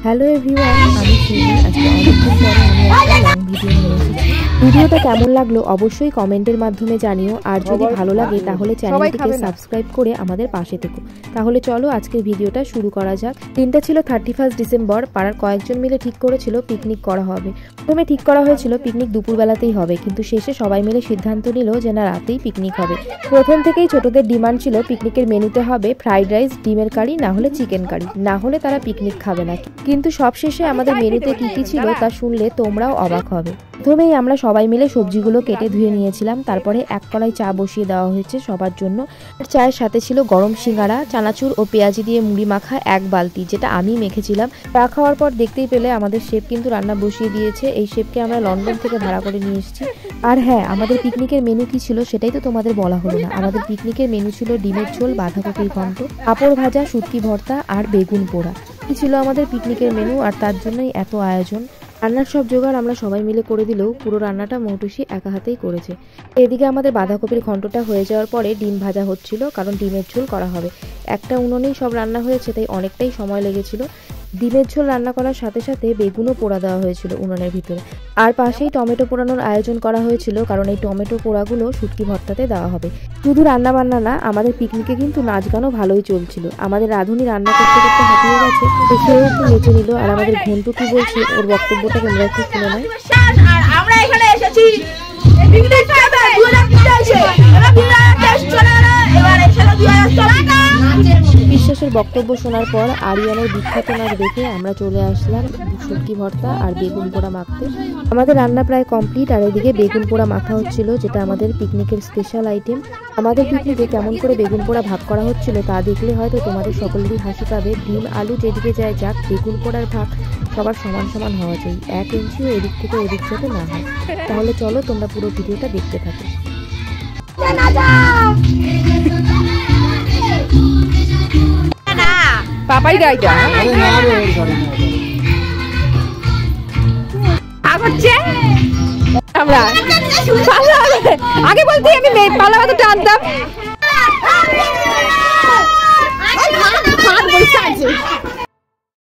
Hello everyone, আমি শিউলি। আজকে অনেকদিন পরে আমি একটা লং ভিডিও নিয়ে এসেছি। ভিডিওটা কেমন লাগলো অবশ্যই কমেন্টের মাধ্যমে জানিও, আর যদি ভালো লাগে তাহলে চ্যানেলটিকে সাবস্ক্রাইব করে আমাদের পাশে থেকো। তাহলে চলো আজকের ভিডিওটা শুরু করা যাক। দিনটা ছিল 31 ডিসেম্বর। পাড়ার কয়েকজন মিলে ঠিক করেছিল পিকনিক করা হবে। প্রথমে ঠিক করা হয়েছিল পিকনিক দুপুরবেলাতেই হবে, কিন্তু শেষে সবাই মিলে সিদ্ধান্ত নিল যে না, রাতেই পিকনিক হবে। প্রথম থেকেই ছোটদের ডিমান্ড ছিল পিকনিকের মেনুতে হবে ফ্রাইড রাইস, ডিমের কারি, না হলে চিকেন কারি, না হলে তারা পিকনিক খাবে না। কিন্তু সবশেষে আমাদের মেনুতে কি কি ছিল তা শুনলে তোমরাও অবাক হবে। প্রথমেই আমরা সবাই মিলে সবজিগুলো কেটে ধুয়ে নিয়েছিলাম। তারপরে এক কড়াই চা বসিয়ে দেওয়া হয়েছে সবার জন্য। চায়ের সাথে ছিল গরম সিঙ্গারা, চানাচুর ও পেঁয়াজি দিয়ে মুড়ি মাখা এক বালতি, যেটা আমি মেখেছিলাম। চা খাওয়ার পর দেখতেই পেলে আমাদের শেফ কিন্তু রান্না বসিয়ে দিয়েছে। এই শেফকে আমরা লন্ডন থেকে ভাড়া করে নিয়ে এসেছি। আর হ্যাঁ, আমাদের পিকনিকের মেনু কি ছিল সেটাই তো তোমাদের বলা হলো না। আমাদের পিকনিকের মেনু ছিল ডিমের ঝোল, বাঁধাকপির ঘন্ট, পাঁপড় ভাজা, শুটকি ভর্তা আর বেগুন পোড়া। এই ছিল আমাদের পিকনিকের মেনু, আর তার জন্যই এত আয়োজন। রান্নার সব জোগাড় আমরা সবাই মিলে করে দিলেও পুরো রান্নাটা মৌটুসি একা হাতেই করেছে। এদিকে আমাদের বাঁধাকপির ঘন্টটা হয়ে যাওয়ার পরে ডিম ভাজা হচ্ছিল, কারণ ডিমের ঝোল করা হবে। একটা উনুনেই সব রান্না হয়েছে, তাই অনেকটাই সময় লেগেছিল। ডিমের ঝোল রান্না করার সাথে সাথে বেগুনও পোড়া দেওয়া হয়েছিল উনুনের ভিতরে। আর পাশেই টমেটো পোড়ানোর আয়োজন করা হয়েছিল, কারণ এই টমেটো পোড়াগুলো শুটকি ভর্তাতে দেওয়া হবে। শুধু রান্না বান্না না, আমাদের পিকনিকে কিন্তু নাচ গানও ভালোই চলছিল। আমাদের রাঁধুনি রান্না করতে করতে হাঁপিয়ে গেছে, সেও একটু নেচে নিল। আর আমাদের ঘন্টু কি বলছে ওর বক্তব্যটা তোমরা একটু শুনে নাও। আমরা এখানে এসেছি বিশ্বাসের বক্তব্য শোনার পর আরিয়ানের বিখ্যাত নাচ দেখে আমরা চলে আসলাম শুটকি ভর্তা আর বেগুন পোড়া মাখতে। আমাদের রান্না প্রায় কমপ্লিট, আর এদিকে বেগুন পোড়া মাখা হচ্ছিল, যেটা আমাদের পিকনিকের স্পেশাল আইটেম। আমাদের পিকনিকে কেমন করে বেগুন পোড়া ভাগ করা হচ্ছিল তা দেখলে হয়তো তোমাদের সকলেরই হাসি পাবে। ডিম আলু যেদিকে যায় যাক, বেগুন পোড়ার ভাগ সবার সমান সমান হওয়া চাই, 1 ইঞ্চিও এদিক থেকে ওদিক যাতে না হয়। তাহলে চলো তোমরা পুরো ভিডিওটা দেখতে থাকো। পাপাই গাইটা আগছে আমরা আগে বলতে আমি পালা তো টানতাম।